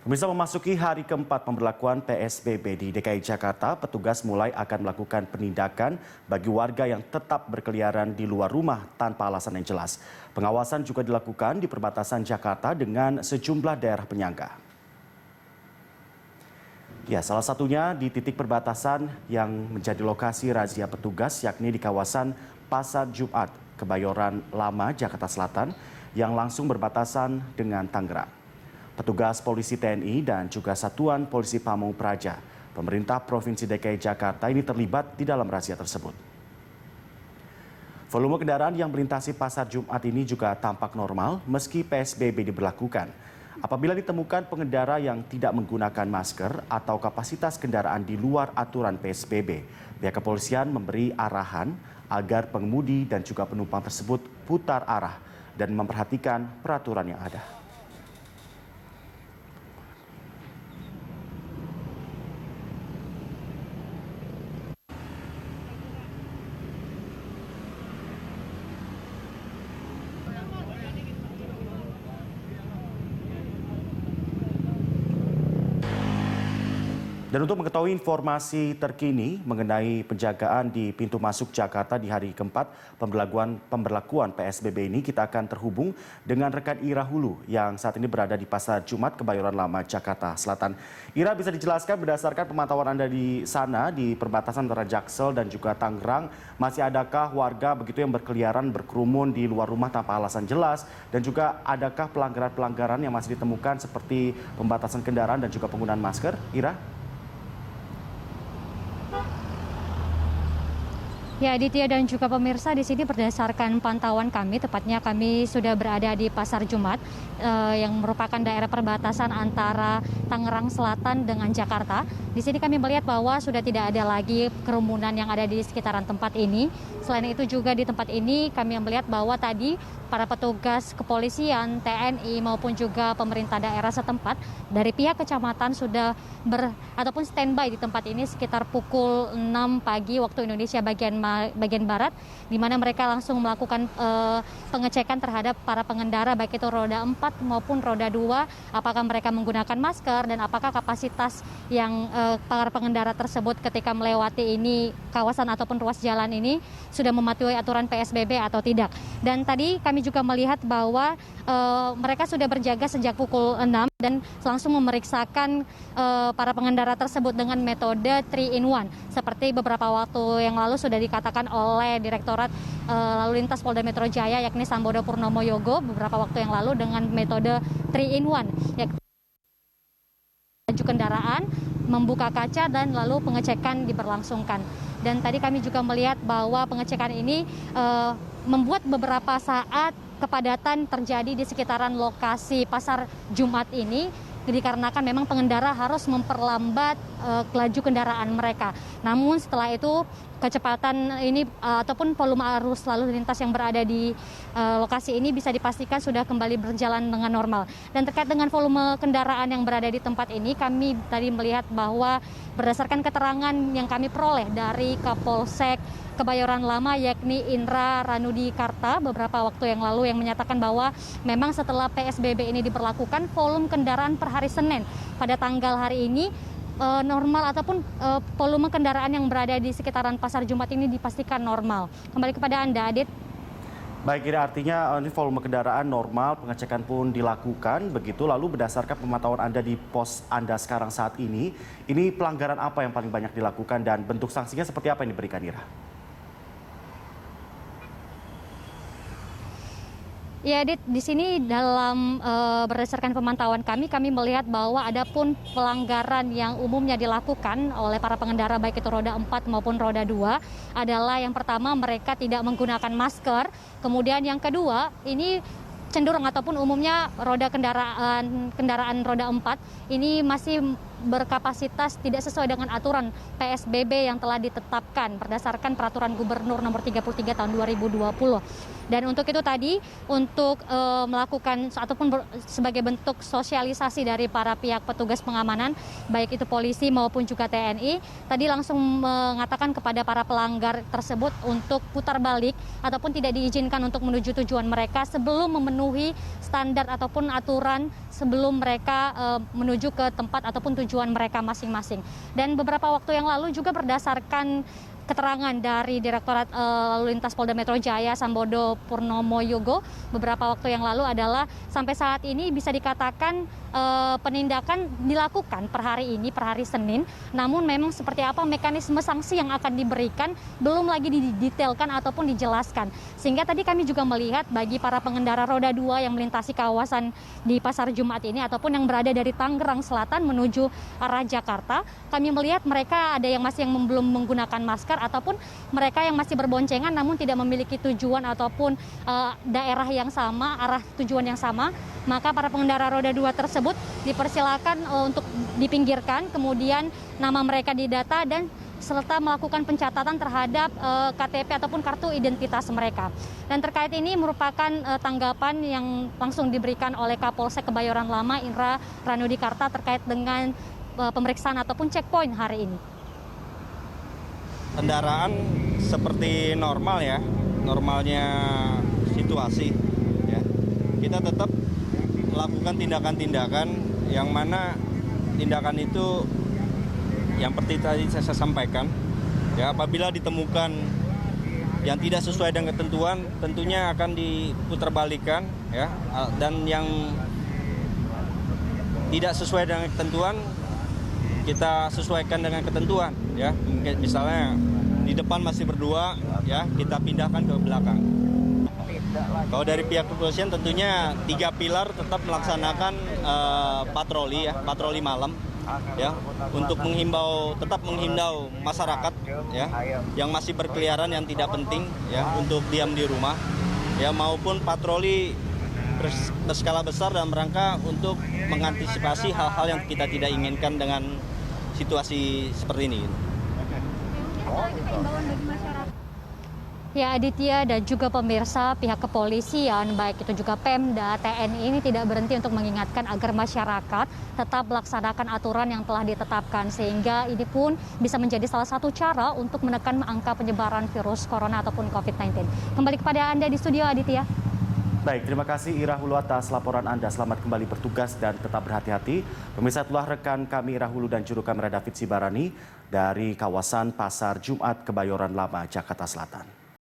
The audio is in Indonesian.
Bisa memasuki hari keempat pemberlakuan PSBB di DKI Jakarta, petugas mulai akan melakukan penindakan bagi warga yang tetap berkeliaran di luar rumah tanpa alasan yang jelas. Pengawasan juga dilakukan di perbatasan Jakarta dengan sejumlah daerah penyangga. Ya, salah satunya di titik perbatasan yang menjadi lokasi razia petugas, yakni di kawasan Pasar Jumat, Kebayoran Lama, Jakarta Selatan, yang langsung berbatasan dengan Tangerang. Petugas polisi TNI dan juga Satuan Polisi Pamung Praja, pemerintah Provinsi DKI Jakarta ini terlibat di dalam razia tersebut. Volume kendaraan yang melintasi Pasar Jumat ini juga tampak normal meski PSBB diberlakukan. Apabila ditemukan pengendara yang tidak menggunakan masker atau kapasitas kendaraan di luar aturan PSBB, pihak kepolisian memberi arahan agar pengemudi dan juga penumpang tersebut putar arah dan memperhatikan peraturan yang ada. Dan untuk mengetahui informasi terkini mengenai penjagaan di pintu masuk Jakarta di hari keempat pemberlakuan PSBB ini, kita akan terhubung dengan rekan Ira Hulu yang saat ini berada di Pasar Jumat, Kebayoran Lama, Jakarta Selatan. Ira, bisa dijelaskan berdasarkan pemantauan Anda di sana, di perbatasan antara Jaksel dan juga Tangerang, masih adakah warga begitu yang berkeliaran, berkerumun di luar rumah tanpa alasan jelas? Dan juga adakah pelanggaran-pelanggaran yang masih ditemukan seperti pembatasan kendaraan dan juga penggunaan masker? Ira? Ya, Aditya dan juga pemirsa, di sini berdasarkan pantauan kami, tepatnya kami sudah berada di Pasar Jumat yang merupakan daerah perbatasan antara Tangerang Selatan dengan Jakarta. Di sini kami melihat bahwa sudah tidak ada lagi kerumunan yang ada di sekitaran tempat ini. Selain itu juga di tempat ini kami melihat bahwa tadi para petugas kepolisian, TNI maupun juga pemerintah daerah setempat dari pihak kecamatan sudah ataupun standby di tempat ini sekitar pukul 6 pagi waktu Indonesia bagian barat, di mana mereka langsung melakukan pengecekan terhadap para pengendara baik itu roda 4 maupun roda 2, apakah mereka menggunakan masker dan apakah kapasitas yang para pengendara tersebut ketika melewati ini kawasan ataupun ruas jalan ini sudah mematuhi aturan PSBB atau tidak. Dan tadi kami juga melihat bahwa mereka sudah berjaga sejak pukul 6 dan langsung memeriksakan para pengendara tersebut dengan metode 3-in-1 seperti beberapa waktu yang lalu sudah dikatakan oleh Direktorat Lalu Lintas Polda Metro Jaya yakni Sambodo Purnomo Yogo beberapa waktu yang lalu dengan metode 3-in-1, yakni laju kendaraan, membuka kaca dan lalu pengecekan diberlangsungkan. Dan tadi kami juga melihat bahwa pengecekan ini membuat beberapa saat kepadatan terjadi di sekitaran lokasi Pasar Jumat ini dikarenakan memang pengendara harus memperlambat laju kendaraan mereka. Namun setelah itu kecepatan ini ataupun volume arus lalu lintas yang berada di lokasi ini bisa dipastikan sudah kembali berjalan dengan normal. Dan terkait dengan volume kendaraan yang berada di tempat ini, kami tadi melihat bahwa berdasarkan keterangan yang kami peroleh dari Kapolsek Kebayoran Lama yakni Indra Ranudi Karta beberapa waktu yang lalu yang menyatakan bahwa memang setelah PSBB ini diberlakukan, volume kendaraan per hari Senin pada tanggal hari ini normal ataupun volume kendaraan yang berada di sekitaran Pasar Jumat ini dipastikan normal. Kembali kepada Anda, Adit. Baik, ini artinya ini volume kendaraan normal, pengecekan pun dilakukan begitu. Lalu berdasarkan pemantauan Anda di pos Anda sekarang saat ini pelanggaran apa yang paling banyak dilakukan dan bentuk sanksinya seperti apa yang diberikan, Ira? Ya, Dit, di sini dalam berdasarkan pemantauan kami melihat bahwa ada pun pelanggaran yang umumnya dilakukan oleh para pengendara baik itu roda 4 maupun roda 2 adalah yang pertama mereka tidak menggunakan masker, kemudian yang kedua ini cenderung ataupun umumnya kendaraan roda 4 ini masih berkapasitas tidak sesuai dengan aturan PSBB yang telah ditetapkan berdasarkan Peraturan Gubernur Nomor 33 Tahun 2020. Dan untuk itu tadi, untuk melakukan ataupun sebagai bentuk sosialisasi dari para pihak petugas pengamanan, baik itu polisi maupun juga TNI, tadi langsung mengatakan kepada para pelanggar tersebut untuk putar balik ataupun tidak diizinkan untuk menuju tujuan mereka sebelum memenuhi standar ataupun aturan sebelum mereka menuju ke tempat ataupun tujuan mereka masing-masing. Dan beberapa waktu yang lalu juga berdasarkan keterangan dari Direktorat Lalu Lintas Polda Metro Jaya Sambodo Purnomo Yogo beberapa waktu yang lalu adalah sampai saat ini bisa dikatakan penindakan dilakukan per hari ini, per hari Senin. Namun memang seperti apa mekanisme sanksi yang akan diberikan belum lagi didetailkan ataupun dijelaskan. Sehingga tadi kami juga melihat bagi para pengendara roda 2 yang melintasi kawasan di Pasar Jumat ini ataupun yang berada dari Tangerang Selatan menuju arah Jakarta, kami melihat mereka ada yang masih belum menggunakan masker ataupun mereka yang masih berboncengan namun tidak memiliki tujuan ataupun daerah yang sama, arah tujuan yang sama. Maka para pengendara roda 2 tersebut dipersilakan untuk dipinggirkan, kemudian nama mereka didata dan serta melakukan pencatatan terhadap KTP ataupun kartu identitas mereka. Dan terkait ini merupakan tanggapan yang langsung diberikan oleh Kapolsek Kebayoran Lama Indra Ranudikarta terkait dengan pemeriksaan ataupun checkpoint hari ini. Kendaraan seperti normal ya, normalnya situasi ya. Kita tetap melakukan tindakan-tindakan yang mana tindakan itu yang seperti tadi saya sampaikan ya, apabila ditemukan yang tidak sesuai dengan ketentuan tentunya akan diputarbalikkan ya, dan yang tidak sesuai dengan ketentuan kita sesuaikan dengan ketentuan ya. Misalnya di depan masih berdua ya, kita pindahkan ke belakang. Kalau dari pihak kepolisian tentunya 3 pilar tetap melaksanakan patroli ya, patroli malam ya, untuk tetap menghimbau masyarakat ya yang masih berkeliaran yang tidak penting ya untuk diam di rumah ya, maupun patroli berskala besar dalam rangka untuk mengantisipasi hal-hal yang kita tidak inginkan dengan situasi seperti ini. Ya Aditya dan juga pemirsa, pihak kepolisian baik itu juga Pemda, TNI ini tidak berhenti untuk mengingatkan agar masyarakat tetap melaksanakan aturan yang telah ditetapkan sehingga ini pun bisa menjadi salah satu cara untuk menekan angka penyebaran virus corona ataupun COVID-19. Kembali kepada Anda di studio Aditya. Baik, terima kasih Ira Hulu atas laporan Anda. Selamat kembali bertugas dan tetap berhati-hati. Pemirsa, itulah rekan kami Ira Hulu dan juru kamera David Sibarani dari kawasan Pasar Jumat Kebayoran Lama, Jakarta Selatan.